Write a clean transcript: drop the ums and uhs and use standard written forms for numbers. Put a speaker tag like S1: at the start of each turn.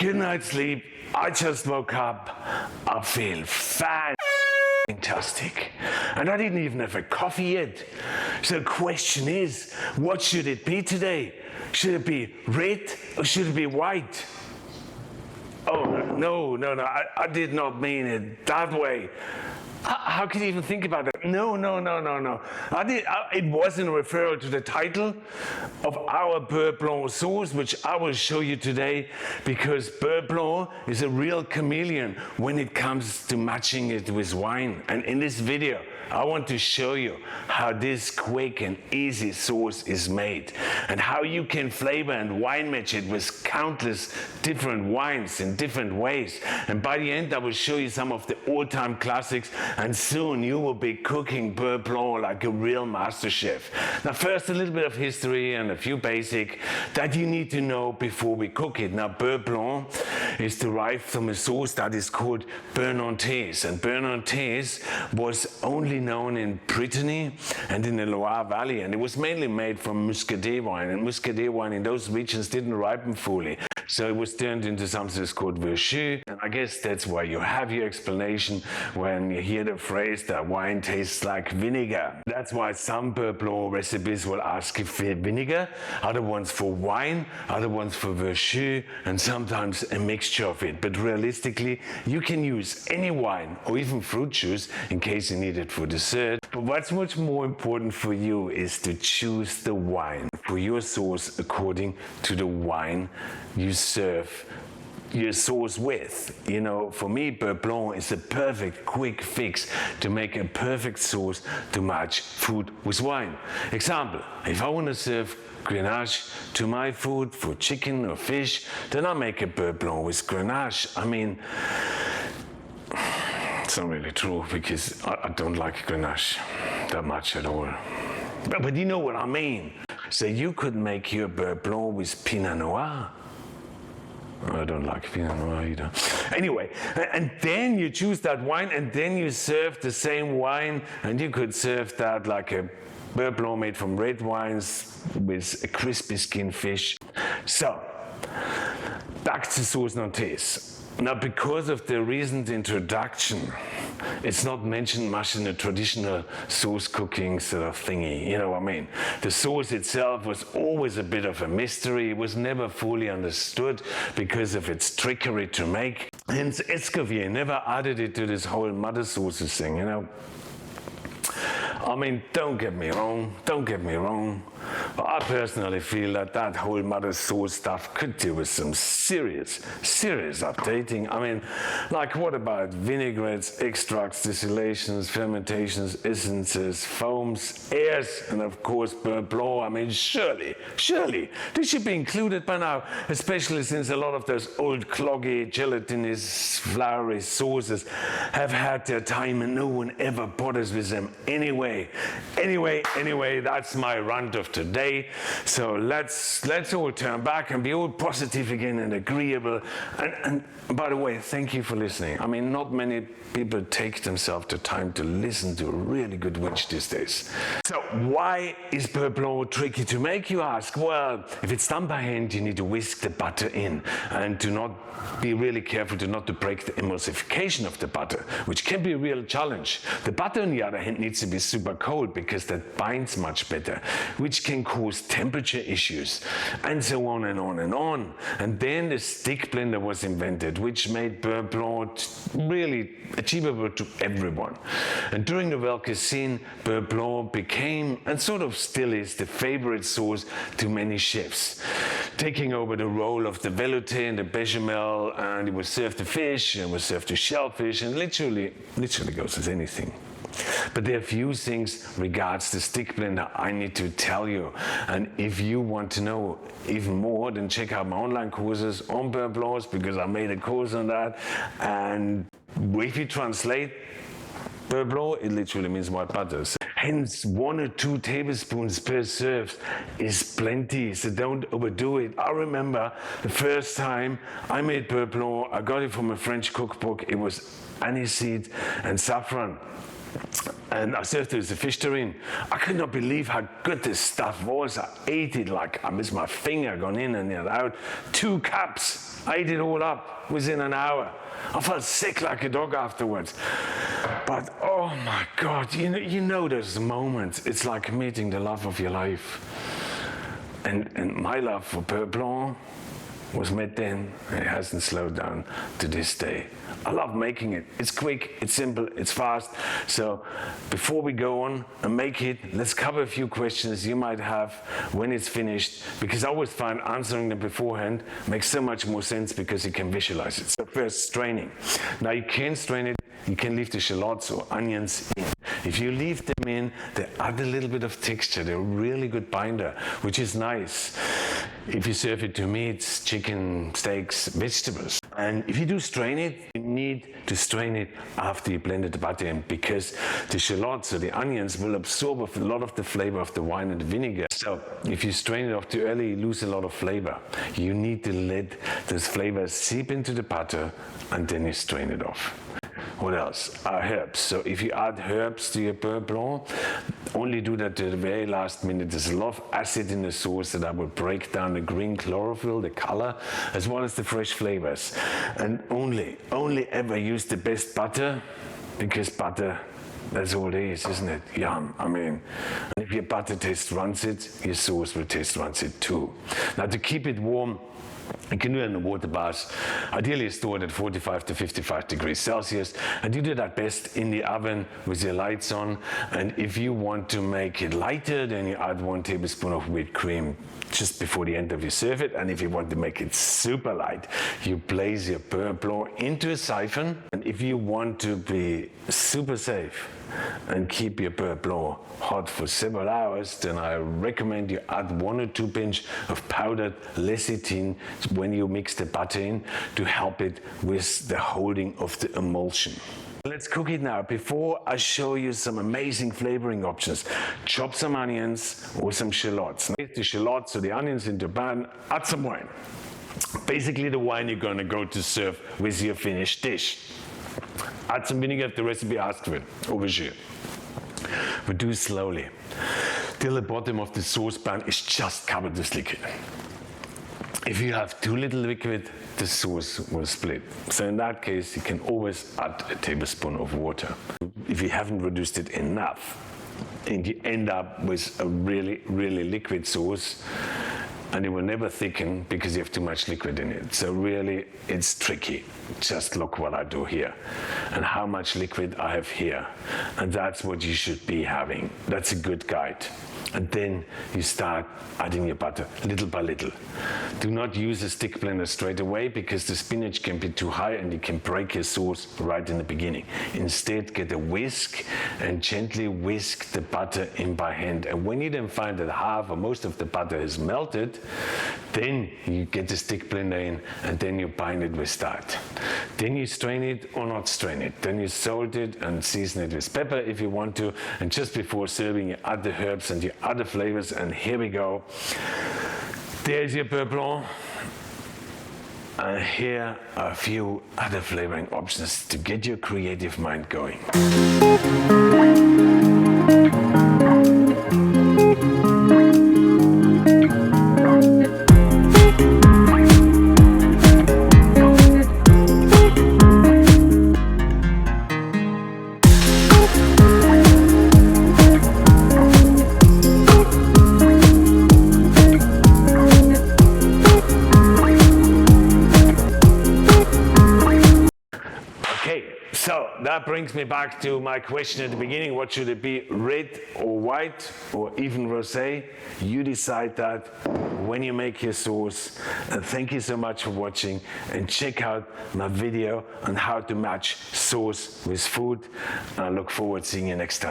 S1: Good night's sleep. I just woke up. I feel fantastic. And I didn't even have a coffee yet. So the question is, what should it be today? Should it be red or should it be white? Oh, no, I did not mean it that way. How can you even think about that? No. It wasn't a referral to the title of our Buerre Blanc sauce, which I will show you today, because Buerre Blanc is a real chameleon when it comes to matching it with wine. And in this video, I want to show you how this quick and easy sauce is made and how you can flavor and wine match it with countless different wines in different ways. And by the end, I will show you some of the all-time classics, and soon you will be cooking Buerre Blanc like a real master chef. Now, first, a little bit of history and a few basic that you need to know before we cook it. Now, Buerre Blanc is derived from a sauce that is called Buerre Nantaise, and Buerre Nantaise was only known in Brittany and in the Loire Valley, and it was mainly made from Muscadet wine, and Muscadet wine in those regions didn't ripen fully. So it was turned into something that's called Verjus, and I guess that's why you have your explanation when you hear the phrase that wine tastes like vinegar. That's why some Buerre Blanc recipes will ask for vinegar, other ones for wine, other ones for Verjus, and sometimes a mixture of it. But realistically, you can use any wine or even fruit juice in case you need it for dessert. But what's much more important for you is to choose the wine for your sauce according to the wine you serve your sauce with. You know, for me, Buerre Blanc is a perfect quick fix to make a perfect sauce to match food with wine. Example, if I want to serve Grenache to my food for chicken or fish, then I make a Buerre Blanc with Grenache. I mean, it's not really true, because I don't like Grenache that much at all. But you know what I mean. So you could make your Buerre Blanc with Pinot Noir. I don't like Pinot Noir either. Anyway, and then you choose that wine, and then you serve the same wine, and you could serve that like a Buerre Blanc made from red wines with a crispy skinned fish. So, back to sauce Nantaise. Now, because of the recent introduction, it's not mentioned much in the traditional sauce cooking sort of thingy, you know what I mean? The sauce itself was always a bit of a mystery. It was never fully understood because of its trickery to make. Hence, Escoffier never added it to this whole mother sauces thing, you know? I mean, don't get me wrong, but I personally feel that that whole mother sauce stuff could do with some serious updating. I mean, like, what about vinaigrettes, extracts, distillations, fermentations, essences, foams, airs, and of course Buerre Blanc? I mean, surely, this should be included by now, especially since a lot of those old cloggy, gelatinous, floury sauces have had their time and no one ever bothers with them anyway. Anyway, that's my rant of today. So let's all turn back and be all positive again and agreeable. And by the way, thank you for listening. I mean, not many people take themselves the time to listen to a really good witch these days. So why is Buerre Blanc tricky to make, you ask? Well, if it's done by hand, you need to whisk the butter in, and to not be really careful not to break the emulsification of the butter, which can be a real challenge. The butter, on the other hand, needs to be super cold because that binds much better, which can cause temperature issues, and so on and on and on. And then the stick blender was invented, which made Buerre Blanc really achievable to everyone. And during the Nouvelle Cuisine, Buerre Blanc became, and sort of still is, the favorite sauce to many chefs, taking over the role of the velouté and the bechamel, and it was served to fish, and it was served to shellfish, and literally goes with anything. But there are a few things regards the stick blender I need to tell you. And if you want to know even more, then check out my online courses on Buerre Blancs, because I made a course on that. And if you translate Buerre Blanc, it literally means white butter. So hence, 1 or 2 tablespoons per serve is plenty, so don't overdo it. I remember the first time I made Buerre Blanc, I got it from a French cookbook. It was aniseed and saffron. And I served it with a fish terrine. I could not believe how good this stuff was. I ate it like I missed my finger, gone in and out. 2 cups. I ate it all up within an hour. I felt sick like a dog afterwards. But oh my God, you know those moments. It's like meeting the love of your life. And my love for Buerre Blanc was met then, and it hasn't slowed down to this day. I love making it. It's quick, it's simple, it's fast. So before we go on and make it, let's cover a few questions you might have when it's finished, because I always find answering them beforehand makes so much more sense because you can visualize it. So first, straining. Now you can strain it, you can leave the shallots or onions in. If you leave them in, they add a little bit of texture. They're a really good binder, which is nice if you serve it to meats, chicken, steaks, vegetables. And if you do strain it, you need to strain it after you blended the butter in, because the shallots or the onions will absorb a lot of the flavor of the wine and the vinegar. So if you strain it off too early, you lose a lot of flavor. You need to let those flavors seep into the butter and then you strain it off. What else? Herbs. So if you add herbs to your Buerre Blanc, only do that to the very last minute. There's a lot of acid in the sauce that will break down the green chlorophyll, the color, as well as the fresh flavors. And only ever use the best butter, because butter, that's all it is, isn't it? Yum. I mean, if your butter tastes rancid, your sauce will taste rancid too. Now to keep it warm, you can do it in a water bath. Ideally store it at 45 to 55 degrees Celsius, and you do that best in the oven with your lights on. And if you want to make it lighter, then you add 1 tablespoon of whipped cream just before the end of your serve it. And if you want to make it super light, you place your Buerre Blanc into a siphon. And if you want to be super safe and keep your Buerre Blanc hot for several hours, then I recommend you add 1 or 2 pinch of powdered lecithin when you mix the butter in to help it with the holding of the emulsion. Let's cook it now. Before I show you some amazing flavoring options, chop some onions or some shallots. Place the shallots or the onions into a pan, add some wine. Basically the wine you're going to go to serve with your finished dish. Add some vinegar if the recipe asks for it, over here. But do it slowly, till the bottom of the saucepan is just covered with liquid. If you have too little liquid, the sauce will split. So in that case, you can always add a tablespoon of water. If you haven't reduced it enough, and you end up with a really, really liquid sauce, and it will never thicken because you have too much liquid in it. So really, it's tricky. Just look what I do here and how much liquid I have here. And that's what you should be having. That's a good guide. And then you start adding your butter little by little. Do not use a stick blender straight away, because the spinach can be too high and you can break your sauce right in the beginning. Instead, get a whisk and gently whisk the butter in by hand. And when you then find that half or most of the butter is melted, then you get the stick blender in and then you bind it with that. Then you strain it or not strain it. Then you salt it and season it with pepper if you want to. And just before serving, you add the herbs and you add the flavors, and here we go. There's your Buerre Blanc. And here are a few other flavoring options to get your creative mind going. So that brings me back to my question at the beginning. What should it be, red or white or even rosé? You decide that when you make your sauce. And thank you so much for watching, and check out my video on how to match sauce with food. And I look forward to seeing you next time.